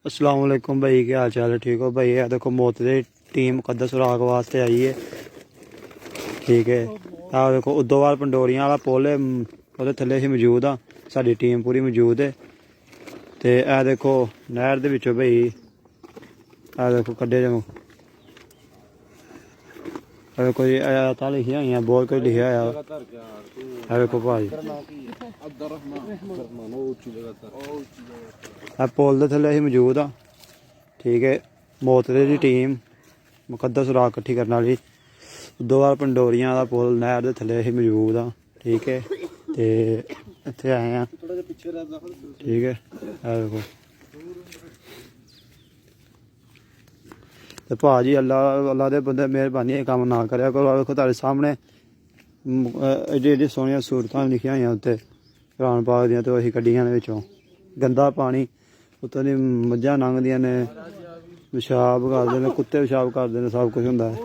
अस्सलाम वालेकुम भाई, क्या हाल चाल है? ठीक हो भाई? ये देखो मोतरे टीम मुकद्दस सुराग वास्ते आई है। ठीक है, आ देखो उदोवाल पंडोरियां वाला पुल है, ਉਹਦੇ ਥੱਲੇ ਅਸੀਂ ਮੌਜੂਦ ਆ। ਸਾਡੀ ਟੀਮ ਪੂਰੀ ਮੌਜੂਦ ਹੈ। ਤੇ ਇਹ ਦੇਖੋ ਨਹਿਰ ਦੇ ਵਿੱਚੋਂ ਭਾਈ ਇਹ ਦੇਖੋ ਕੱਢੇ ਜਾਓ। ਇਹ ਕੋਈ ਆਇਤਾਂ ਲਿਖੀਆਂ ਹੋਈਆਂ, ਬਹੁਤ ਕੁਝ ਲਿਖਿਆ ਹੋਇਆ। ਇਹ ਦੇਖੋ ਭਾਈ ਇਹ ਪੁਲ ਦੇ ਥੱਲੇ ਅਸੀਂ ਮੌਜੂਦ ਆ। ਠੀਕ ਹੈ, ਮੋਤਰੇ ਦੀ ਟੀਮ ਮੁਕੱਦਸ ਸੁਰਾਗ ਇਕੱਠੀ ਕਰਨ ਵਾਲੀ ਉਦੋਵਾਲ ਪੰਡੋਰੀਆਂ ਦਾ ਪੁਲ ਨਹਿਰ ਦੇ ਥੱਲੇ ਅਸੀਂ ਮੌਜੂਦ ਆ। ਠੀਕ ਹੈ, ਤੇ ਇੱਥੇ ਆਏ ਆ। ਠੀਕ ਹੈ, ਇਹ ਦੇਖੋ ਤੇ ਭਾਜੀ ਅੱਲਾ ਦੇ ਬੰਦੇ ਮਿਹਰਬਾਨੀ ਇਹ ਕੰਮ ਨਾ ਕਰਿਆ ਕਰੋ। ਵੇਖੋ ਤੁਹਾਡੇ ਸਾਹਮਣੇ ਐਡੀ ਐਡੀ ਸੋਹਣੀਆਂ ਸੂਰਤਾਂ ਲਿਖੀਆਂ ਹੋਈਆਂ ਉੱਤੇ ਕੁਰਾਨ ਪਾਕ ਦੀਆਂ, ਤੇ ਉਹੀ ਕੱਢੀਆਂ ਨੇ ਵਿੱਚੋਂ ਗੰਦਾ ਪਾਣੀ। ਉੱਤੋਂ ਦੀ ਮੱਝਾਂ ਲੰਘਦੀਆਂ ਨੇ, ਪਿਸ਼ਾਬ ਕਰਦੇ ਨੇ, ਕੁੱਤੇ ਪਿਸ਼ਾਬ ਕਰਦੇ ਨੇ, ਸਭ ਕੁਛ ਹੁੰਦਾ ਹੈ।